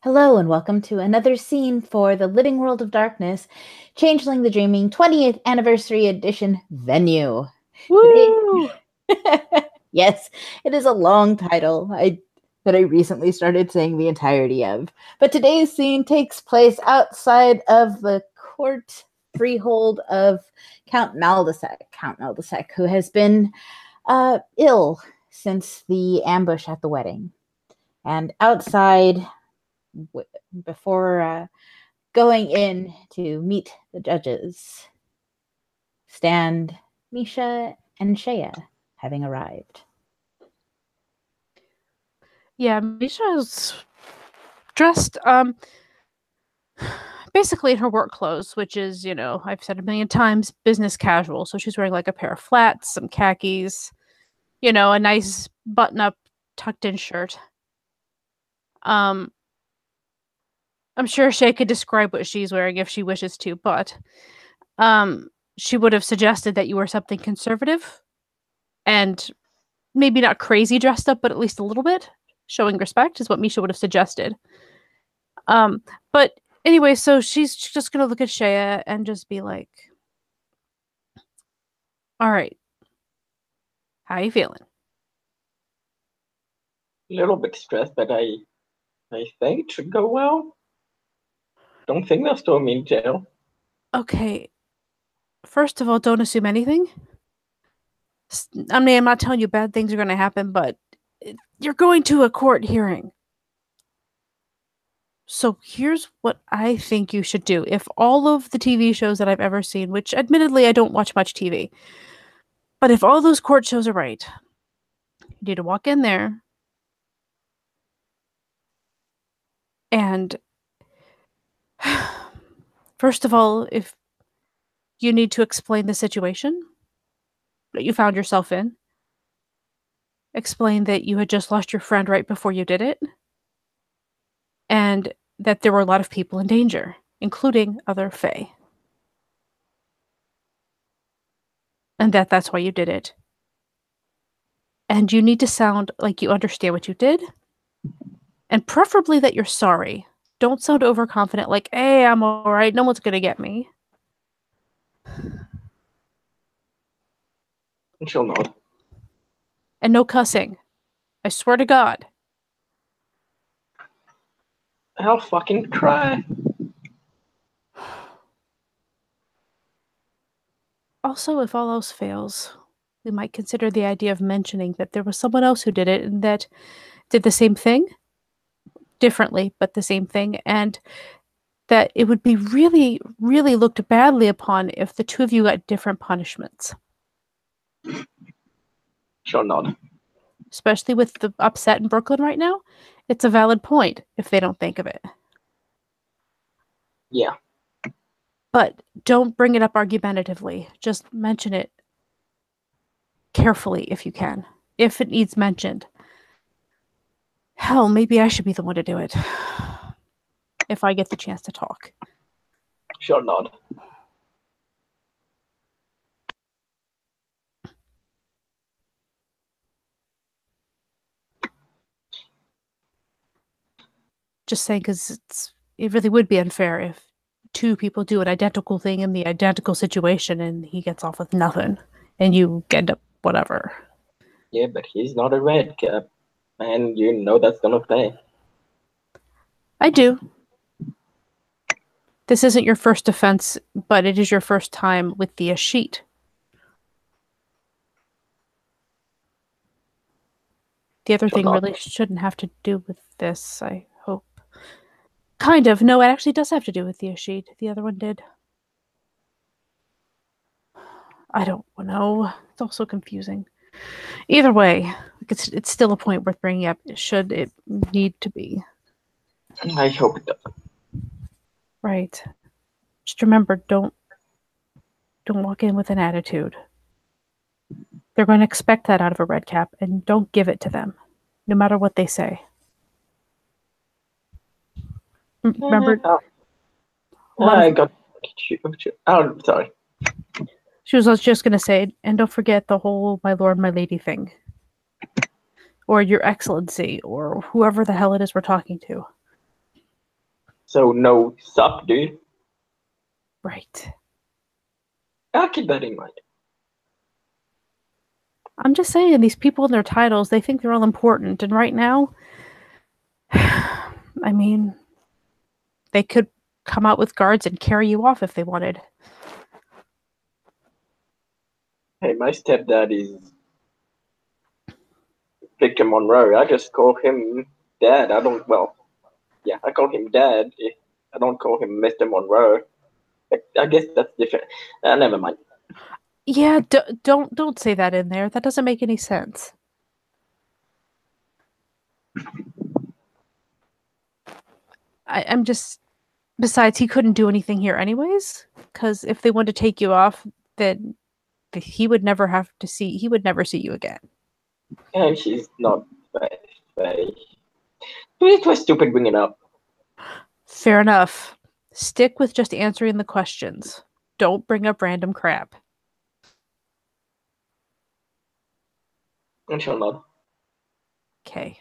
Hello and welcome to another scene for the Living World of Darkness, Changeling the Dreaming 20th Anniversary Edition venue. Today, Woo! yes, it is a long title that I recently started saying the entirety of. But today's scene takes place outside of the court freehold of Count Maldesek, who has been ill since the ambush at the wedding. And outside, before going in to meet the judges, stand Misha and Shea, having arrived. Yeah, Misha's dressed basically in her work clothes, which is, I've said a million times, business casual. So she's wearing like a pair of flats, some khakis, a nice button-up tucked in shirt. Um I'm sure Shay could describe what she's wearing if she wishes to, but she would have suggested that you wear something conservative and maybe not crazy dressed up, but at least a little bit. Showing respect is what Misha would have suggested. But anyway, so she's just gonna look at Shea and just be like, "All right, how you feeling?" A little bit stressed, but I think it should go well. Don't think they'll throw me in jail. Okay, first of all, don't assume anything. I mean, I'm not telling you bad things are gonna happen, but you're going to a court hearing. So here's what I think you should do. If all of the TV shows that I've ever seen, which admittedly I don't watch much TV, but if all those court shows are right, you need to walk in there and first of all, if you need to explain the situation that you found yourself in, explain that you had just lost your friend right before you did it, and that there were a lot of people in danger, including other Fae. And that's why you did it. And you need to sound like you understand what you did, and preferably that you're sorry. Don't sound overconfident like, hey, I'm all right, no one's gonna get me. And she'll nod. And no cussing. I swear to God. I'll fucking try. Also, if all else fails, we might consider the idea of mentioning that there was someone else who did it and that did the same thing, differently, but the same thing, and that it would be really, really looked badly upon if the two of you got different punishments. She'll nod. Especially with the upset in Brooklyn right now, it's a valid point if they don't think of it. Yeah. But don't bring it up argumentatively. Just mention it carefully if you can, if it needs mentioned. Hell, maybe I should be the one to do it. If I get the chance to talk. She'll nod. Just saying, because it really would be unfair if two people do an identical thing in the identical situation and he gets off with nothing and you end up whatever. Yeah, but he's not a red cap. And you know that's gonna pay. I do. This isn't your first offense, but it is your first time with the sheet. The other thing really shouldn't have to do with this, I hope. Kind of. No, it actually does have to do with the sheet. The other one did. I don't know. It's also confusing. Either way, it's still a point worth bringing up. Should it need to be? I hope it doesn't. Right. Just remember, don't walk in with an attitude. They're going to expect that out of a red cap, and don't give it to them, no matter what they say. Remember? I got you. Oh, sorry. She was just going to say, and don't forget the whole my lord, my lady thing. Or your excellency, or whoever the hell it is we're talking to. So no sup, dude. Right. I'll keep that in mind. I'm just saying, these people and their titles, they think they're all important. And right now, I mean, they could come out with guards and carry you off if they wanted. Hey, my stepdad is Victor Monroe. I just call him Dad. I call him Dad. I don't call him Mr. Monroe. I guess that's different. Never mind. Yeah, don't say that in there. That doesn't make any sense. I'm just. Besides, he couldn't do anything here anyways. Because if they wanted to take you off, then he would never have to see. He would never see you again. And she's not very. It was stupid bringing up. Fair enough. Stick with just answering the questions. Don't bring up random crap. And she'll nod. Okay.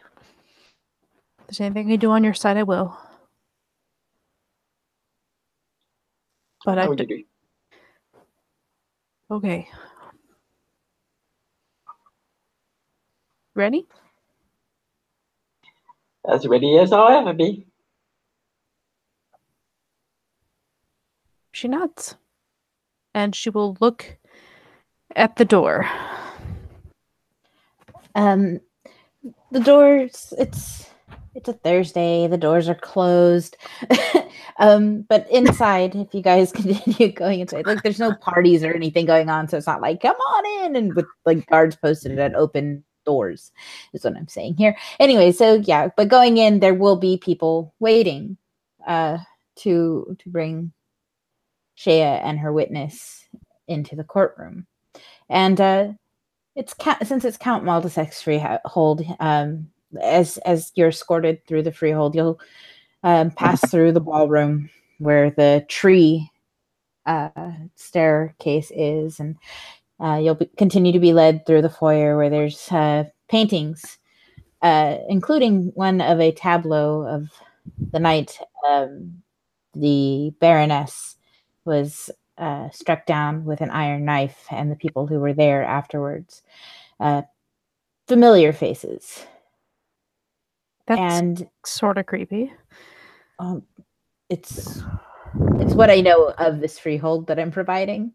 If there's anything I do on your side, I will. But How would you do? Okay. Ready? As ready as I'll ever be. She nods. And she will look at the door. The doors, it's a Thursday, the doors are closed. But inside, if you guys continue going inside, like there's no parties or anything going on, so it's not like come on in and with like guards posted at open doors is what I'm saying here. Anyway, so yeah, but going in there will be people waiting to bring Shea and her witness into the courtroom. And since it's Count Maldesek's freehold, as you're escorted through the freehold, you'll pass through the ballroom where the tree staircase is, and you'll continue to be led through the foyer where there's paintings, including one of a tableau of the night the Baroness was struck down with an iron knife, and the people who were there afterwards. Familiar faces. That's sort of creepy. It's what I know of this freehold that I'm providing.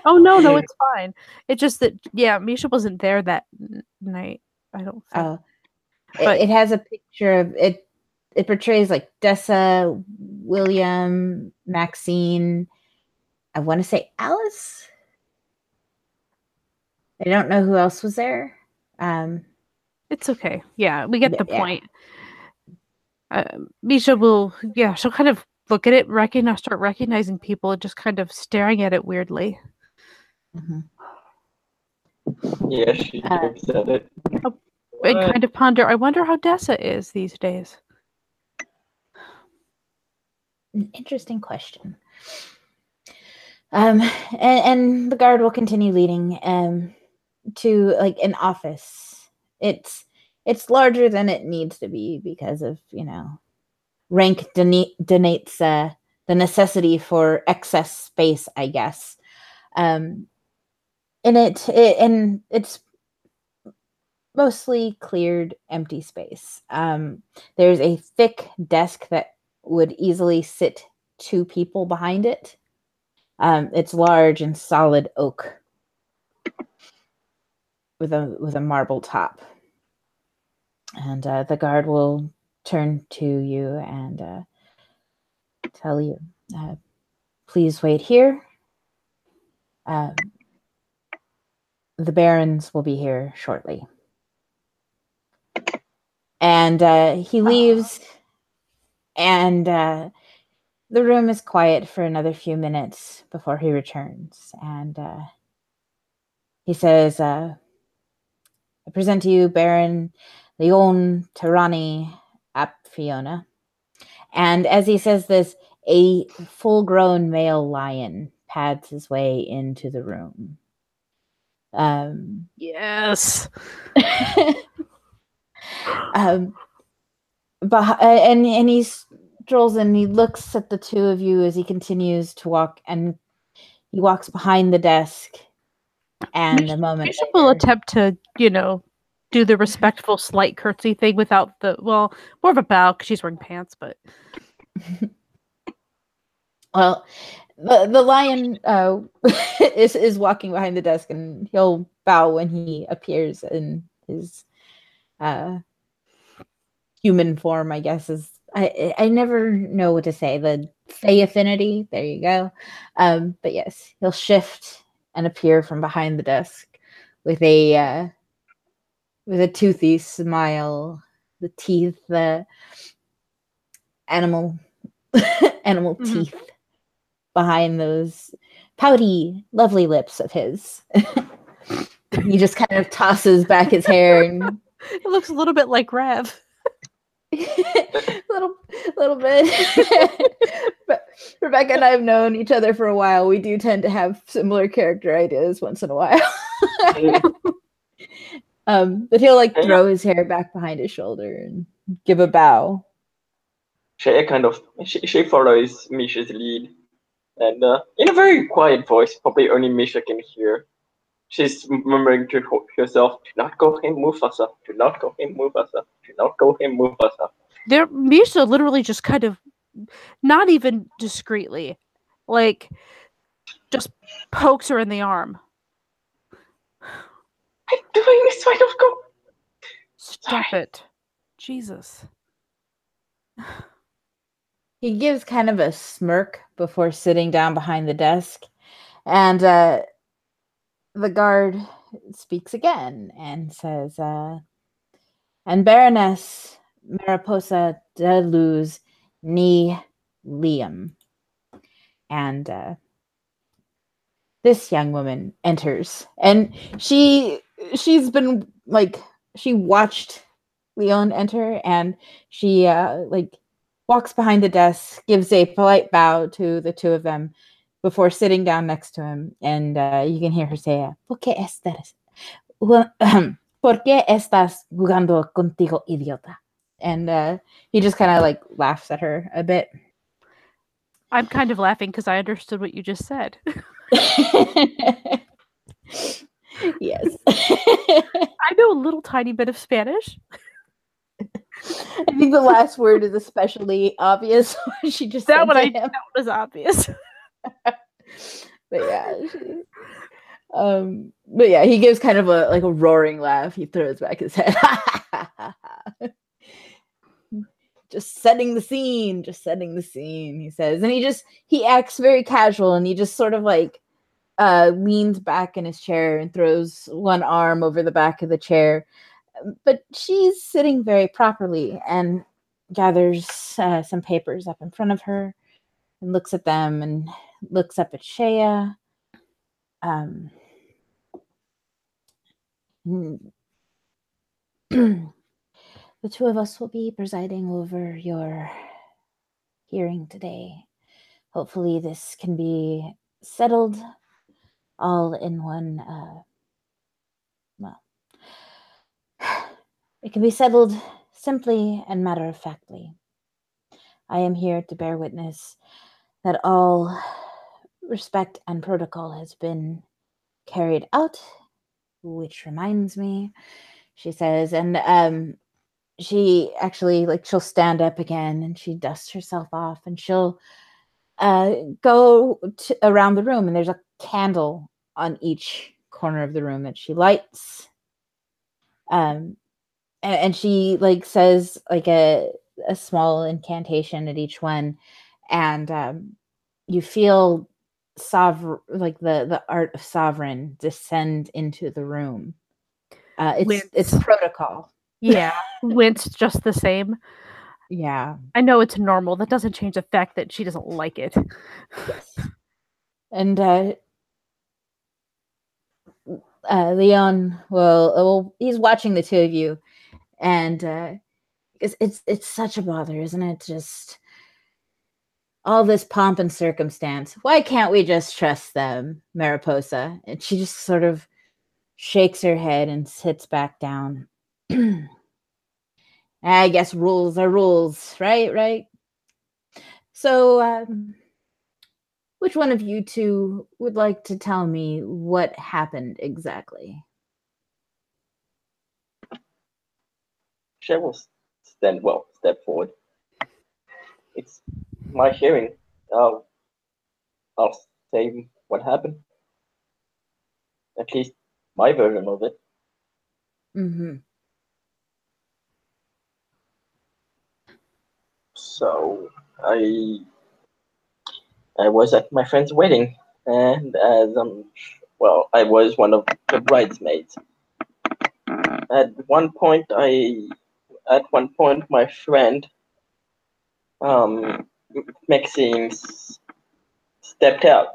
Oh no, it's fine. It's just that Misha wasn't there that night. I don't think. It has a picture of it. It portrays like Dessa, William, Maxine. I want to say Alice. I don't know who else was there. It's okay. Yeah, we get the point. Misha will, she'll kind of look at it, start recognizing people, and just kind of staring at it weirdly. Mm-hmm. Yeah, she said it. I kind of ponder, I wonder how Dessa is these days. An interesting question. And the guard will continue leading to like an office. It's larger than it needs to be because of, rank donates the necessity for excess space, I guess. And it's mostly cleared empty space. There's a thick desk that would easily sit 2 people behind it. It's large and solid oak with a marble top. And the guard will turn to you and tell you, please wait here. The barons will be here shortly. And he leaves, and the room is quiet for another few minutes before he returns. And he says, I present to you Baron Leon Tirani ap Fiona. And as he says this, a full-grown male lion pads his way into the room. Yes. And he's strolls in. He looks at the two of you as he continues to walk, and he walks behind the desk. And a moment Misha will later, attempt to, do the respectful slight curtsy thing without more of a bow because she's wearing pants, but well, the lion is walking behind the desk, and he'll bow when he appears in his human form, I guess. I never know what to say. The Fey affinity, there you go. But yes, he'll shift and appear from behind the desk with a toothy smile, the teeth, the animal teeth behind those pouty, lovely lips of his. He just kind of tosses back his hair and it looks a little bit like Rev. little bit. But Rebecca and I have known each other for a while. We do tend to have similar character ideas once in a while. But he'll like throw his hair back behind his shoulder and give a bow. She follows Misha's lead, and in a very quiet voice, probably only Misha can hear, she's murmuring to herself, "Do not go him, Mufasa. Do not go him, Mufasa. Do not go him, Mufasa." Misha literally just kind of, not even discreetly, like, just pokes her in the arm. I'm doing this, I don't go. Stop it. Jesus. He gives kind of a smirk before sitting down behind the desk. And the guard speaks again and says, and Baroness Mariposa de Luz ni Liam. And this young woman enters. And she's been like, she watched Leon enter, and she walks behind the desk, gives a polite bow to the two of them before sitting down next to him. And you can hear her say, ¿Por qué estás jugando contigo, idiota? And he just kind of like laughs at her a bit. I'm kind of laughing because I understood what you just said. Yes. I know a little tiny bit of Spanish. I think the last word is especially obvious. She just that one that was obvious. But yeah, he gives kind of a roaring laugh. He throws back his head. Just setting the scene, he says. And he acts very casual, and he just sort of like leans back in his chair and throws one arm over the back of the chair. But she's sitting very properly and gathers some papers up in front of her and looks at them and looks up at Shea. The two of us will be presiding over your hearing today. Hopefully this can be settled all in one, it can be settled simply and matter-of-factly. I am here to bear witness that all respect and protocol has been carried out, which reminds me, she says, and she actually, she'll stand up again and she dusts herself off and she'll go around the room, and there's a candle on each corner of the room that she lights. And she says a small incantation at each one, and you feel the art of sovereign descend into the room. It's protocol. Yeah, Wint's just the same. Yeah, I know it's normal. That doesn't change the fact that she doesn't like it. Yes, and Leon he's watching the two of you, and it's such a bother, isn't it? Just all this pomp and circumstance. Why can't we just trust them, Mariposa? And she just sort of shakes her head and sits back down. I guess rules are rules, right? So, which one of you two would like to tell me what happened exactly? She will step forward. It's my hearing. I'll say what happened. At least my version of it. Mm-hmm. So I was at my friend's wedding, and I was one of the bridesmaids. At one point, my friend, Maxine, stepped out.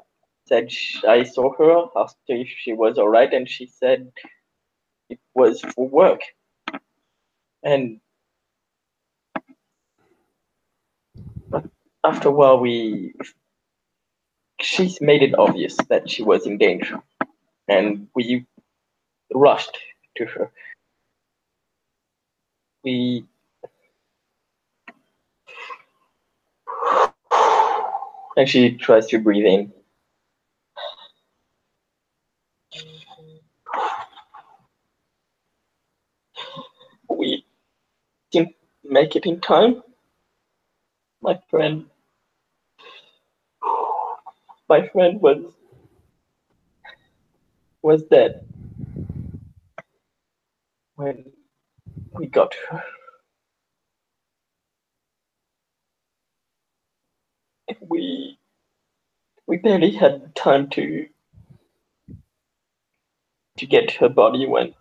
Said I saw her, asked her if she was all right, and she said it was for work. And after a while, she's made it obvious that she was in danger, and we rushed to her. We and she tries to breathe in. We didn't make it in time. My friend was dead when we got her. We barely had time to get her body when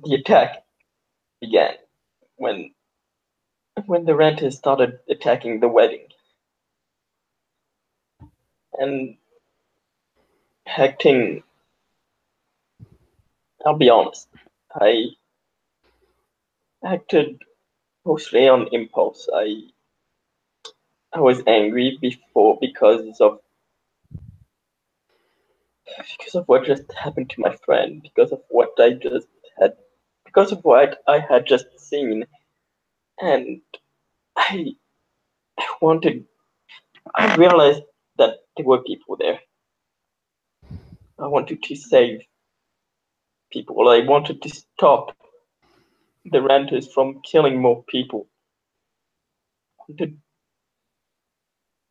the attack began. When the renters started attacking the wedding and acting. I'll be honest. I acted mostly on impulse. I was angry before because of what just happened to my friend, because of what I had just seen, and I wanted. I realized that there were people there. I wanted to save people. I wanted to stop the renters from killing more people. Wanted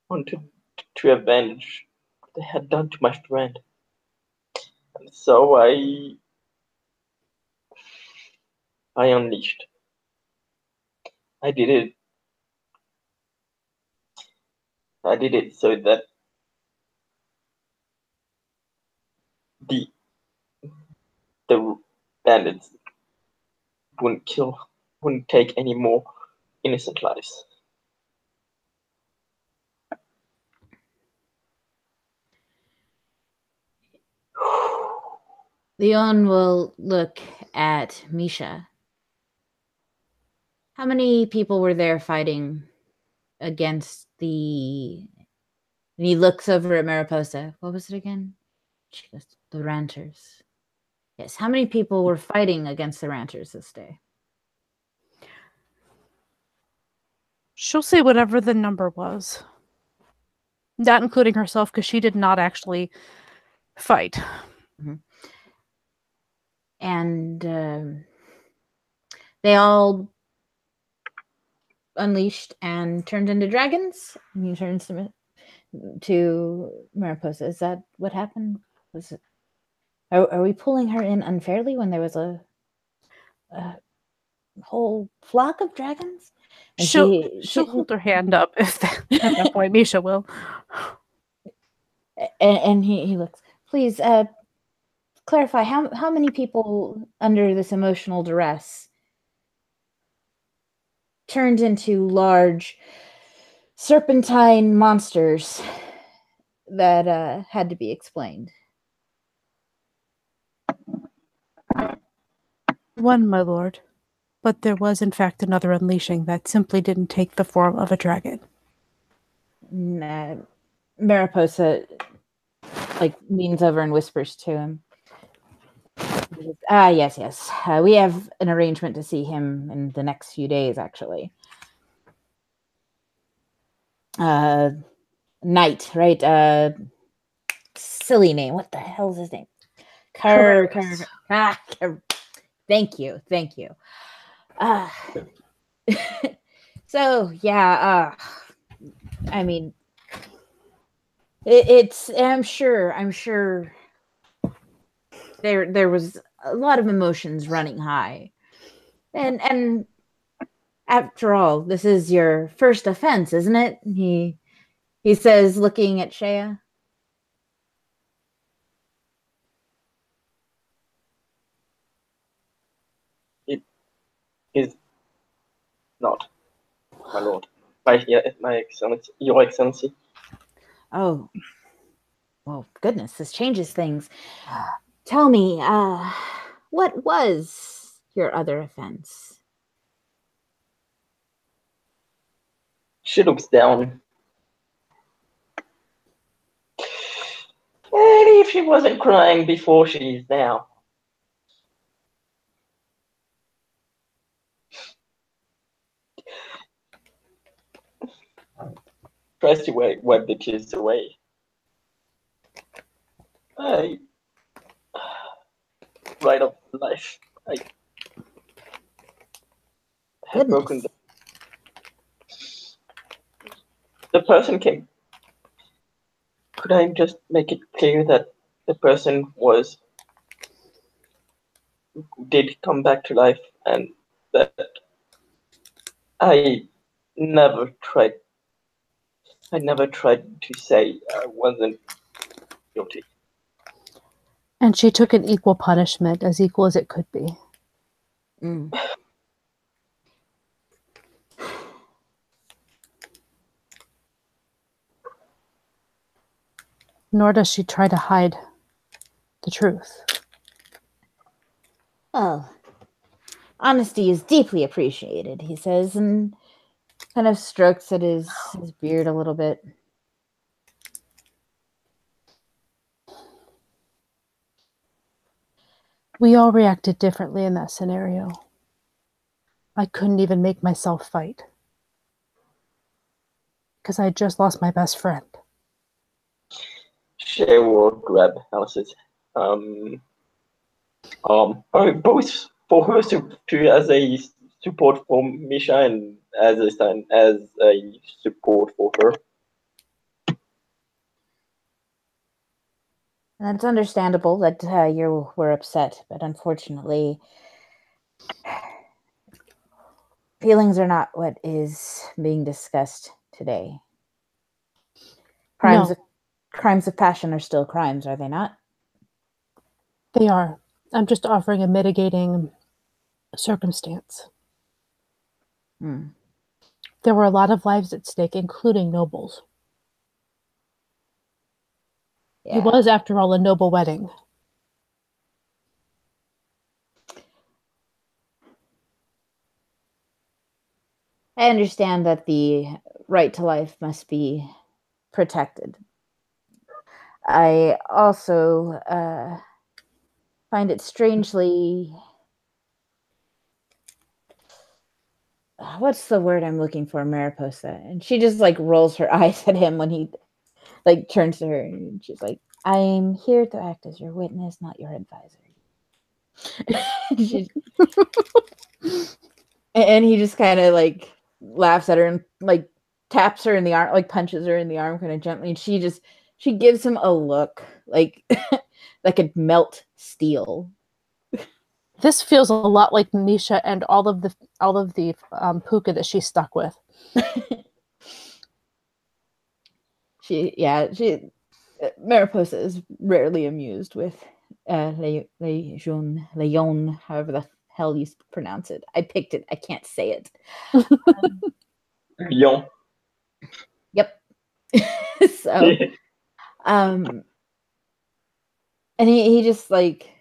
wanted to avenge what they had done to my friend. And so I unleashed. I did it. I did it so that the the bandits wouldn't take any more innocent lives. Leon will look at Misha. How many people were there fighting against the... And he looks over at Mariposa. What was it again? She goes, the ranters. Yes, how many people were fighting against the ranters this day? She'll say whatever the number was. Not including herself, because she did not actually fight. Mm-hmm. And they all unleashed and turned into dragons. And he turns to Mariposa. Is that what happened? Was it? Are we pulling her in unfairly when there was a whole flock of dragons? And she'll hold her hand up if at that point Misha will. And he looks. Please clarify how many people under this emotional duress turned into large serpentine monsters that had to be explained. One, my lord. But there was, in fact, another unleashing that simply didn't take the form of a dragon. Mariposa leans over and whispers to him. Yes. We have an arrangement to see him in the next few days, actually. Knight, right? Silly name. What the hell is his name? Thank you. So yeah, I mean, it's. I'm sure there was a lot of emotions running high, and after all, this is your first offense, isn't it? He says, looking at Shea. It is not, my lord. My excellency, your excellency. Oh, well, goodness, this changes things. Tell me, what was your other offense? She looks down. And if she wasn't crying before, she is now. Tries to wipe the tears away. Right of life. I had broken the person came. Could I just make it clear that the person did come back to life, and that I never tried to say I wasn't guilty. And she took an equal punishment, as equal as it could be. Mm. Nor does she try to hide the truth. Well, honesty is deeply appreciated, he says, and kind of strokes at his beard a little bit. We all reacted differently in that scenario. I couldn't even make myself fight. Because I had just lost my best friend. She will grab Alice's both for her to as a support for Misha and as a support for her. And it's understandable that you were upset, but unfortunately, feelings are not what is being discussed today. Crimes of passion are still crimes, are they not? They are. I'm just offering a mitigating circumstance. Hmm. There were a lot of lives at stake, including nobles. Yeah. It was, after all, a noble wedding. I understand that the right to life must be protected. I also find it strangely... What's the word I'm looking for, Mariposa? And she just like rolls her eyes at him when he like turns to her, and she's like, I'm here to act as your witness, not your advisor. And he just kind of like laughs at her and like taps her in the arm, like punches her in the arm kind of gently, and she gives him a look like that could melt steel. This feels a lot like Misha and all of the puka that she's stuck with. Mariposa is rarely amused with Leon, however the hell you pronounce it. I picked it. I can't say it. Leon. Yep. So, and he just like,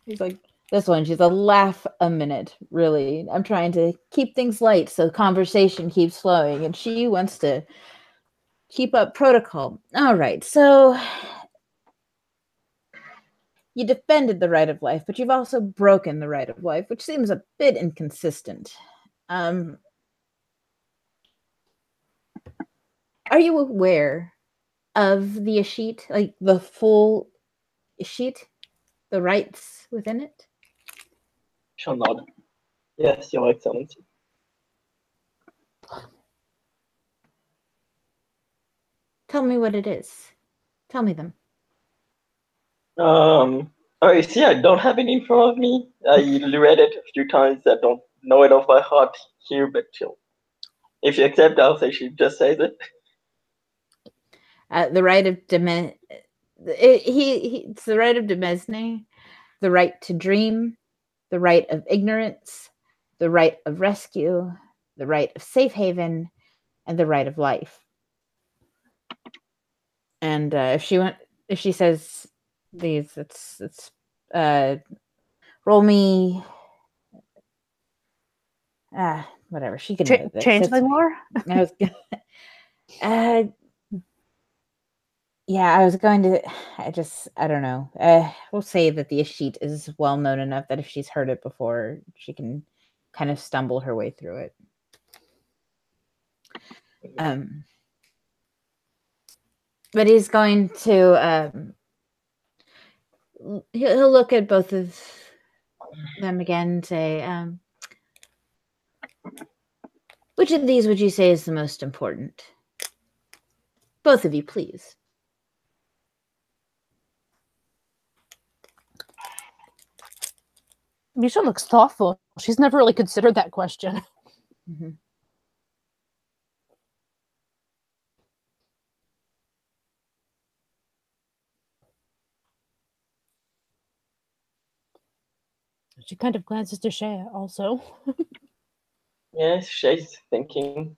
he's like, this one, she's a laugh a minute, really. I'm trying to keep things light so conversation keeps flowing, and she wants to keep up protocol. All right, so you defended the right of life, but you've also broken the right of life, which seems a bit inconsistent. Are you aware of the Ishit, like the full Ishit, the rights within it? Shall nod. Yes, Your Excellency. Tell me what it is. Tell me them. Oh, you see, I don't have it in front of me. I read it a few times. I don't know it off by heart here, but if you accept, I'll say she just says it. The right of it's the right of demesne, the right to dream, the right of ignorance, the right of rescue, the right of safe haven, and the right of life. And if she says these, it's roll me. Whatever, she can know this. Changeling lore? I was yeah, I was going to. I don't know. We'll say that the Ishit is well known enough that if she's heard it before, she can kind of stumble her way through it. But he's going to. He'll look at both of them again and say, which of these would you say is the most important? Both of you, please. Misha looks thoughtful. She's never really considered that question. Mm-hmm. She kind of glances to Shea also. Yes, Shay's thinking.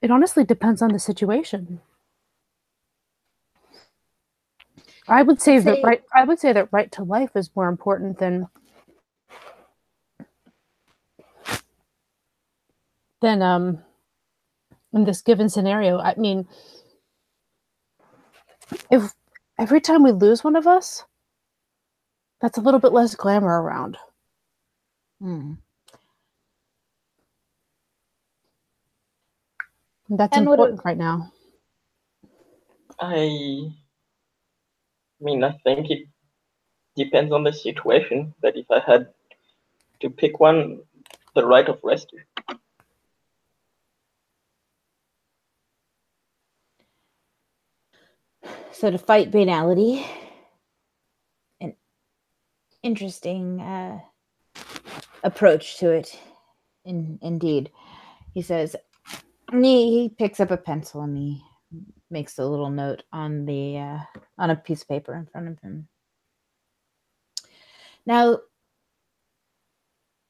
It honestly depends on the situation. I would say that right to life is more important than in this given scenario. I mean, if every time we lose one of us, that's a little bit less glamour around. That's important right now. I mean, I think it depends on the situation. But if I had to pick one, the right of rescue. So to fight banality, an interesting approach to it. Indeed, he says. He picks up a pencil and he makes a little note on a piece of paper in front of him. Now,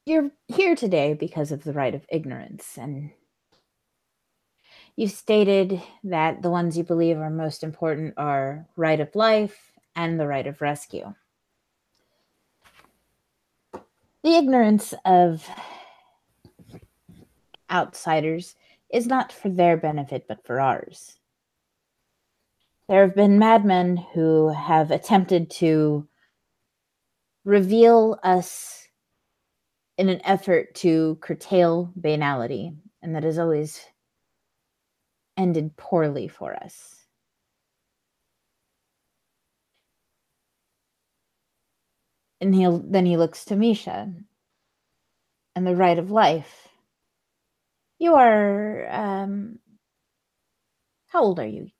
you're here today because of the right of ignorance, and you've stated that the ones you believe are most important are right of life and the right of rescue. The ignorance of outsiders is not for their benefit, but for ours. There have been madmen who have attempted to reveal us in an effort to curtail banality, and that has always ended poorly for us. And he looks to Misha and the right of life. You are how old are you?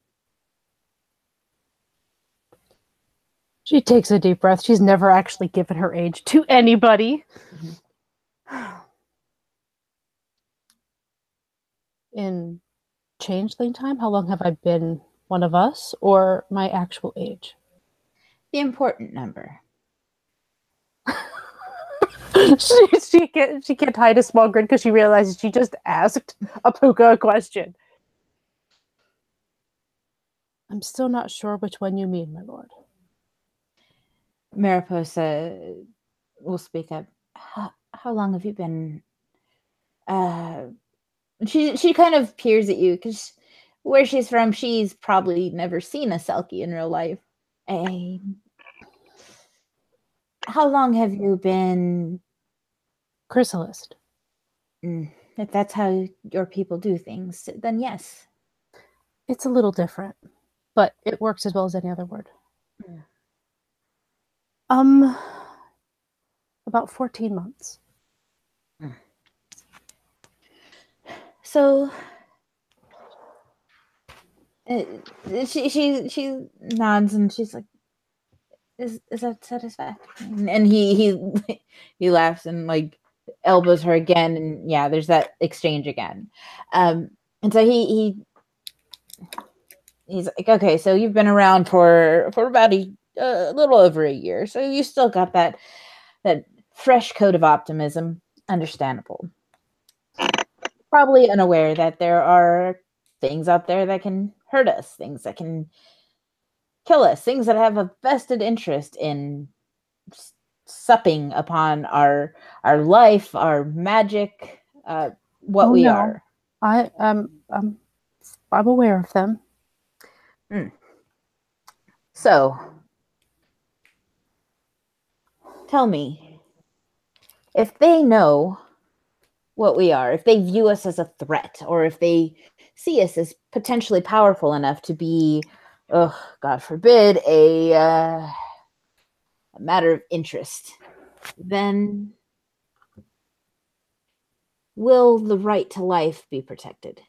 She takes a deep breath. She's never actually given her age to anybody. Mm-hmm. In changeling time, how long have I been one of us, or my actual age? The important number. she can't hide a small grin because she realizes she just asked Apuka a question. I'm still not sure which one you mean, my lord. Mariposa will speak up. How long have you been? She kind of peers at you because where she's from, she's probably never seen a Selkie in real life. How long have you been chrysalis? If that's how your people do things, then yes. It's a little different, but it works as well as any other word. Yeah. About 14 months. So she nods and she's like, is that satisfactory? And he laughs and like elbows her again, and yeah, there's that exchange again. And so he's like, okay, so you've been around for about a little over a year, so you still got that fresh coat of optimism. Understandable. Probably unaware that there are things out there that can hurt us, things that can kill us, things that have a vested interest in supping upon our life, our magic, what we are. I'm aware of them. So, tell me, if they know what we are, if they view us as a threat, or if they see us as potentially powerful enough to be, God forbid, a matter of interest, then will the right to life be protected?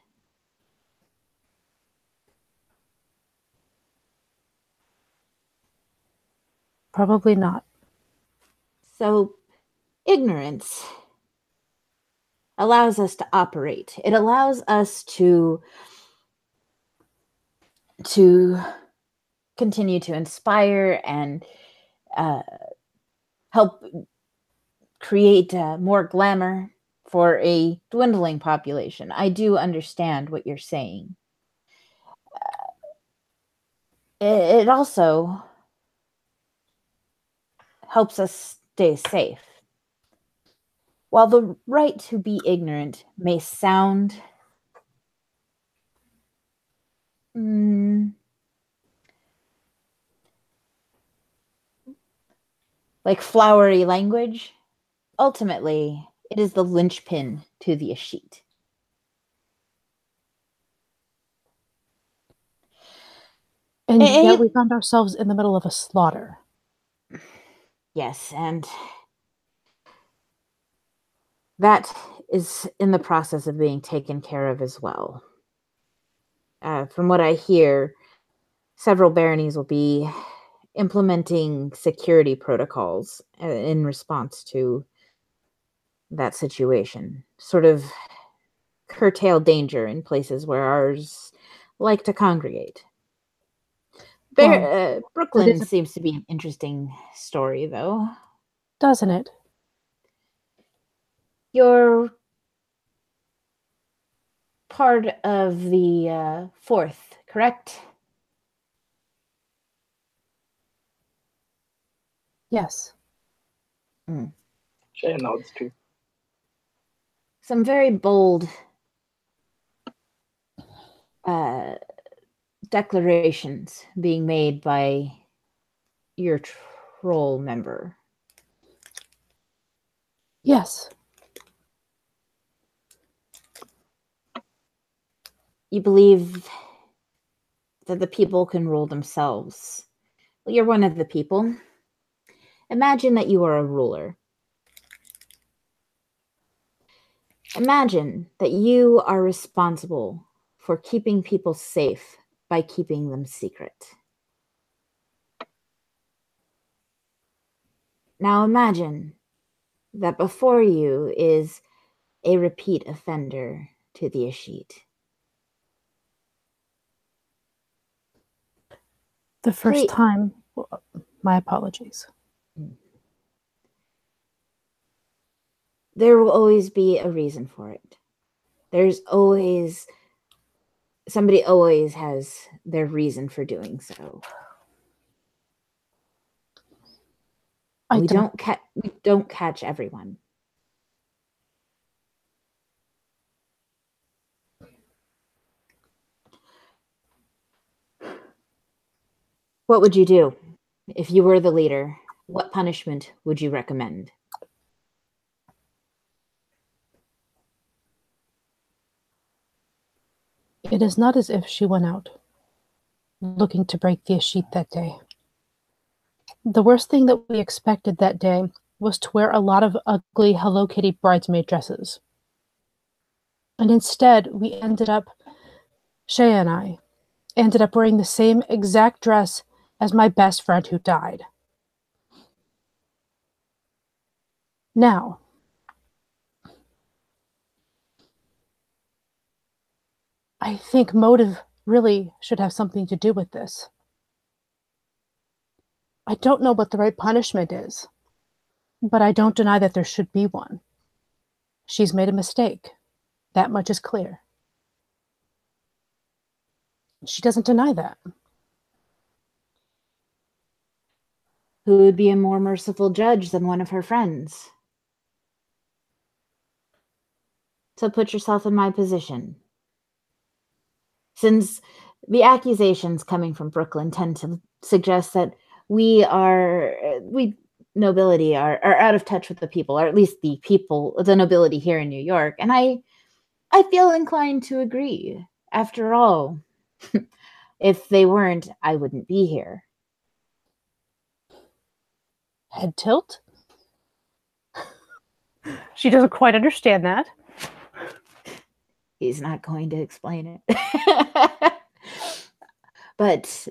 Probably not. So, ignorance allows us to operate. It allows us to continue to inspire and help create more glamour for a dwindling population. I do understand what you're saying. It also helps us stay safe. While the right to be ignorant may sound like flowery language, ultimately, it is the linchpin to the Ashit. And yet we found ourselves in the middle of a slaughter. Yes, and that is in the process of being taken care of as well. From what I hear, several baronies will be implementing security protocols in response to that situation. Sort of curtail danger in places where ours like to congregate. Brooklyn seems to be an interesting story, though. Doesn't it? You're part of the 4th, correct? Yes. She nods too. Some very bold declarations being made by your troll member. Yes. You believe that the people can rule themselves. Well, you're one of the people. Imagine that you are a ruler. Imagine that you are responsible for keeping people safe by keeping them secret. Now imagine that before you is a repeat offender to the Ashit. The first time, my apologies. There will always be a reason for it. There's always, somebody always has their reason for doing so. We don't catch everyone. What would you do if you were the leader? What punishment would you recommend? It is not as if she went out looking to break the escheat that day. The worst thing that we expected that day was to wear a lot of ugly Hello Kitty bridesmaid dresses. And instead, Shea and I, ended up wearing the same exact dress as my best friend who died. Now, I think motive really should have something to do with this. I don't know what the right punishment is, but I don't deny that there should be one. She's made a mistake. That much is clear. She doesn't deny that. Who would be a more merciful judge than one of her friends? So put yourself in my position. Since the accusations coming from Brooklyn tend to suggest that we nobility are out of touch with the people, or at least the nobility here in New York. And I feel inclined to agree. After all, if they weren't, I wouldn't be here. Head tilt? She doesn't quite understand that. He's not going to explain it. But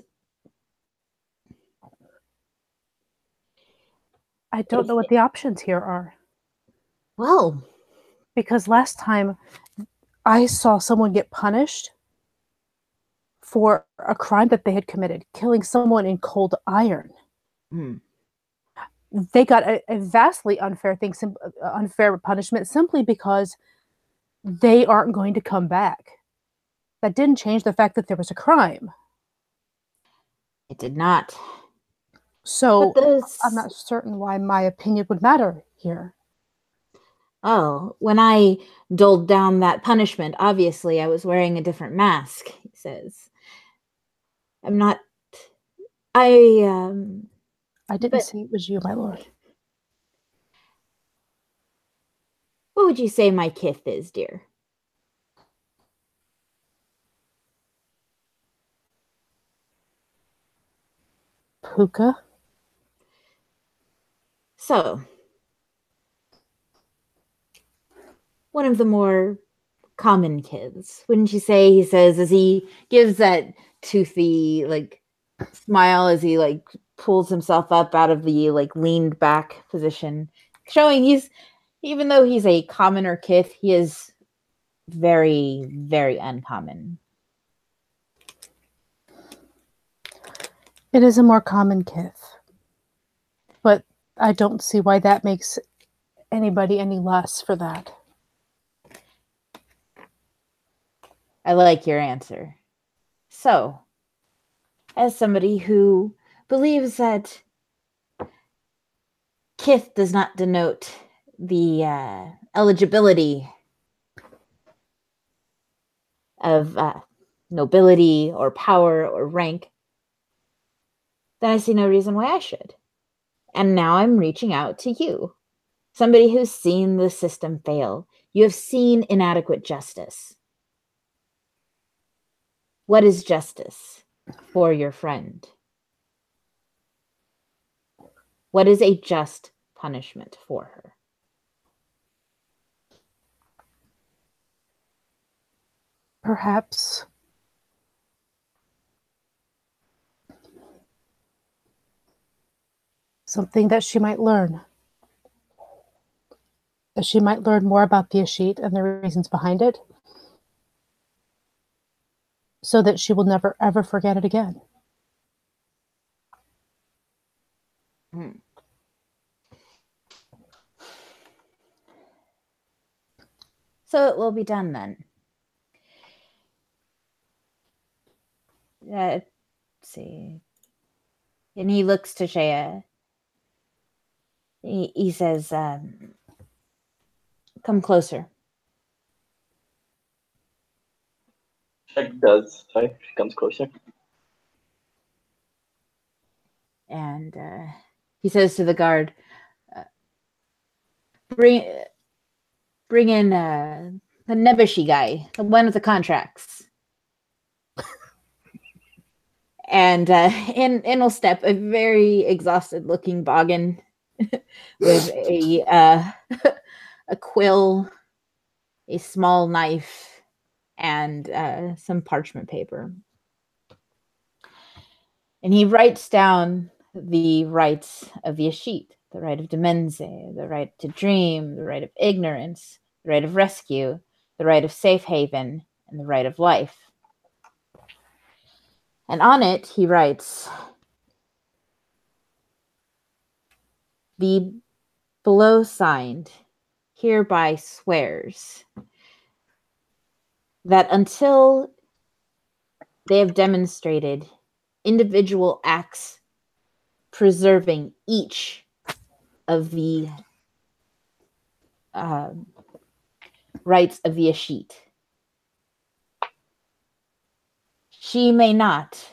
I don't know what the options here are. Well, because last time I saw someone get punished for a crime that they had committed, killing someone in cold iron. They got a vastly unfair punishment simply because they aren't going to come back. That didn't change the fact that there was a crime. It did not. So I'm not certain why my opinion would matter here. Oh, when I doled down that punishment, obviously I was wearing a different mask, he says. I didn't say it was you, my lord. What would you say my kith is, dear? Puka? So, one of the more common kids, wouldn't you say? He says as he gives that toothy, smile as he, pulls himself up out of the, leaned back position, showing even though he's a commoner kith, he is very, very uncommon. It is a more common kith. But I don't see why that makes anybody any less for that. I like your answer. So, as somebody who believes that kith does not denote the eligibility of nobility or power or rank, then I see no reason why I should. And now I'm reaching out to you, somebody who's seen the system fail. You have seen inadequate justice. What is justice for your friend? What is a just punishment for her? Perhaps something that she might learn. That she might learn more about the escheat and the reasons behind it, so that she will never ever forget it again. So it will be done then. Let's see. And he looks to Shea. He says, come closer. She does. Sorry, she comes closer. And he says to the guard, bring in the Nebushi guy, the one with the contracts. And in will step a very exhausted-looking Boggin with a quill, a small knife, and some parchment paper. And he writes down the rights of the Ashit, the right of Demenze, the right to dream, the right of ignorance, the right of rescue, the right of safe haven, and the right of life. And on it, he writes, the below signed hereby swears that until they have demonstrated individual acts preserving each of the rights of the Ashit, she may not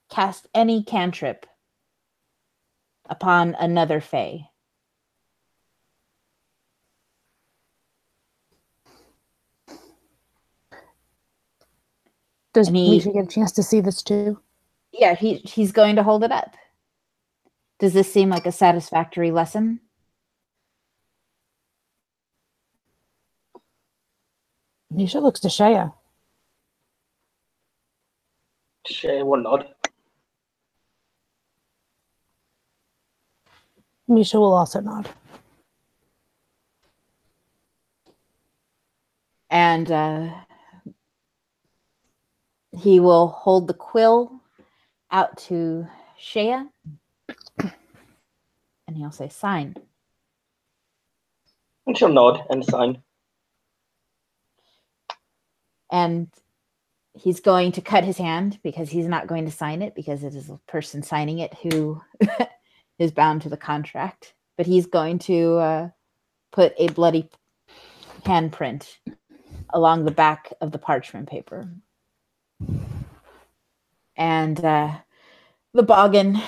cast any cantrip upon another fae. Does And Misha get a chance to see this too? Yeah, he's going to hold it up. Does this seem like a satisfactory lesson? Misha looks to Shea. Shea will nod. Misha will also nod. And he will hold the quill out to Shea, and he'll say, sign. And she'll nod and sign. And he's going to cut his hand because he's not going to sign it because it is the person signing it who is bound to the contract. But he's going to put a bloody handprint along the back of the parchment paper. And the Boggin,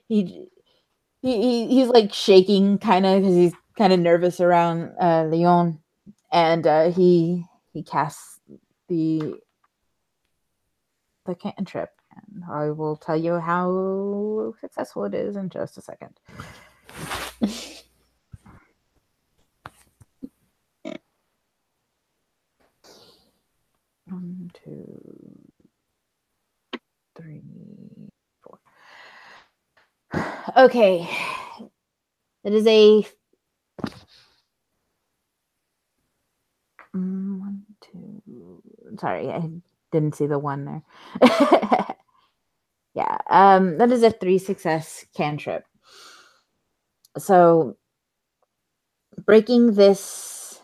he's like shaking kind of because he's kind of nervous around Leon, and he casts the cantrip, and I will tell you how successful it is in just a second. One, two, three, four. Okay. It is a one, two. Sorry, I didn't see the one there. Yeah, that is a 3 success cantrip. So breaking this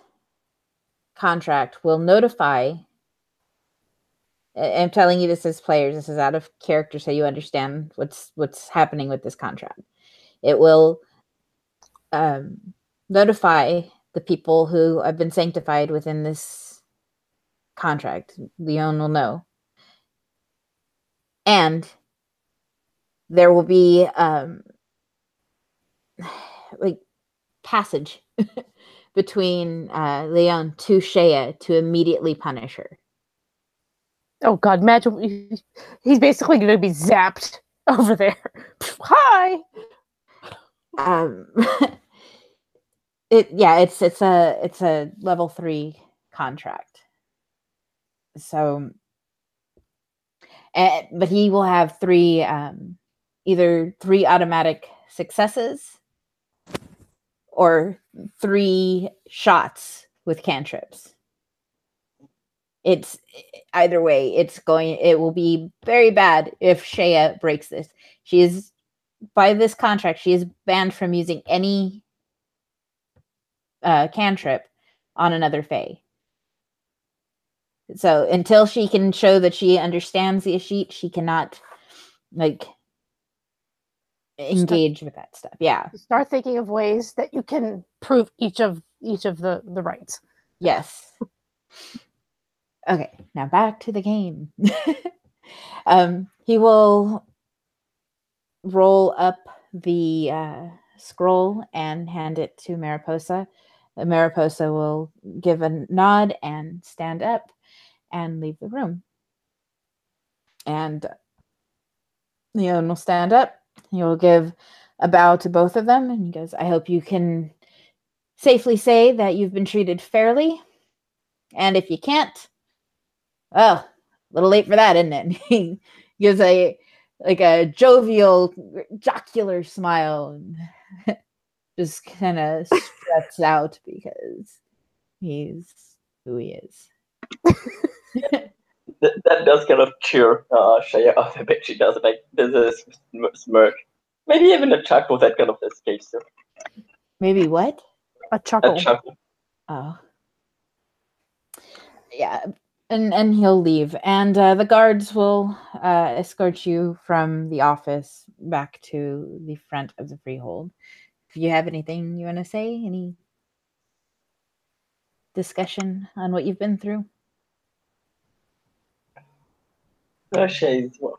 contract will notify. I'm telling you this as players. This is out of character, so you understand what's happening with this contract. It will notify the people who have been sanctified within this contract. Leon will know, and there will be like passage between Leon to Shea to immediately punish her. Oh God, imagine he's basically going to be zapped over there. Hi. It's a level 3 contract. So, but he will have either 3 automatic successes or 3 shots with cantrips. It's either way. It will be very bad if Shea breaks this. She is, by this contract, she is banned from using any cantrip on another fae. So until she can show that she understands the Ashit, she cannot engage with that stuff. Yeah. Start thinking of ways that you can prove each of the rights. Yes. Okay, now back to the game. He will roll up the scroll and hand it to Mariposa. Mariposa will give a nod and stand up, and leave the room. And Leon will stand up. He will give a bow to both of them, and he goes, I hope you can safely say that you've been treated fairly. And if you can't, well, a little late for that, isn't it? He gives a jovial, jocular smile and just kind of struts out because he's who he is. That does kind of cheer Shaya up a bit. She does like there's a smirk, maybe even a chuckle that kind of escapes her. Maybe what? A chuckle. A chuckle. Oh, yeah, and he'll leave, and the guards will escort you from the office back to the front of the freehold. If you have anything you want to say, any discussion on what you've been through? Shaya's well.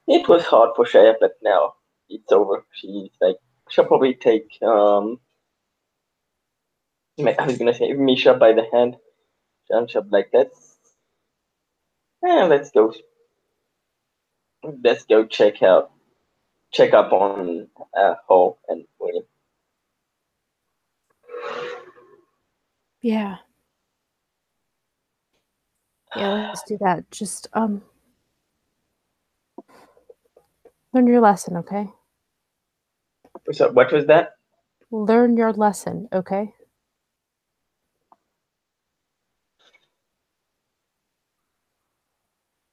It was hard for Shaya, but now it's over. She's like she'll probably take I was gonna say Misha by the hand, and she'll be like let's go check up on Ho and William. Yeah. Yeah, let's do that. Just learn your lesson, okay? So what was that? Learn your lesson, okay?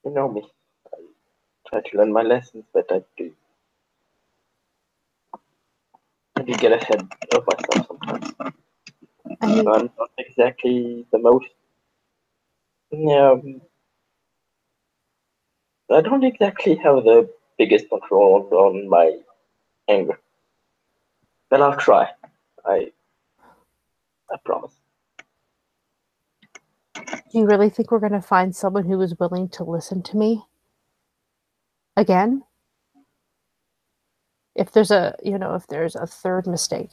You know me. I try to learn my lessons, but I do get ahead of myself sometimes. I mean, I'm not exactly the most. Yeah, I don't exactly have the biggest control on my anger, but I'll try. I promise. do you really think we're going to find someone who is willing to listen to me again? If there's a third mistake.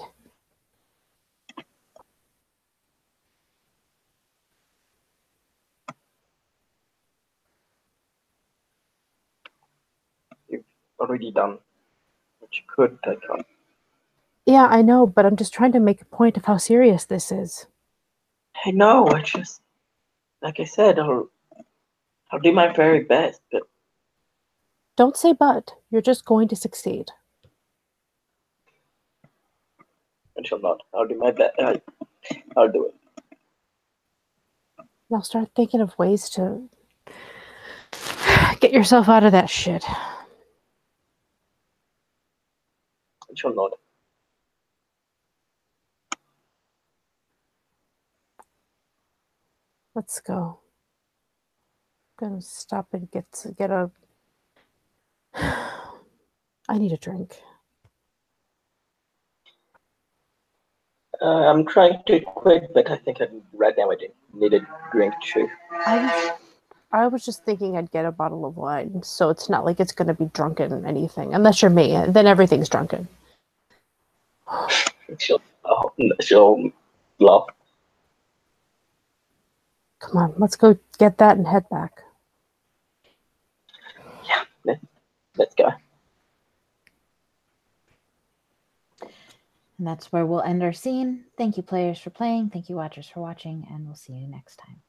You've already done what you could. I can't. Yeah, I know, but I'm just trying to make a point of how serious this is. I know. I just, like I said, I'll do my very best, but Don't say but. You're just going to succeed. I shall not. I'll do my best. I'll do it. Now start thinking of ways to get yourself out of that shit. I shall not. Let's go. I'm gonna stop and get a. I need a drink. I'm trying to quit, but I think right now I need a drink too. I was just thinking I'd get a bottle of wine, so it's not like it's gonna be drunken anything. Unless you're me, then everything's drunken. She'll laugh. Come on, let's go get that and head back. Yeah, let's go. And that's where we'll end our scene. Thank you, players, for playing. Thank you, watchers, for watching, and we'll see you next time.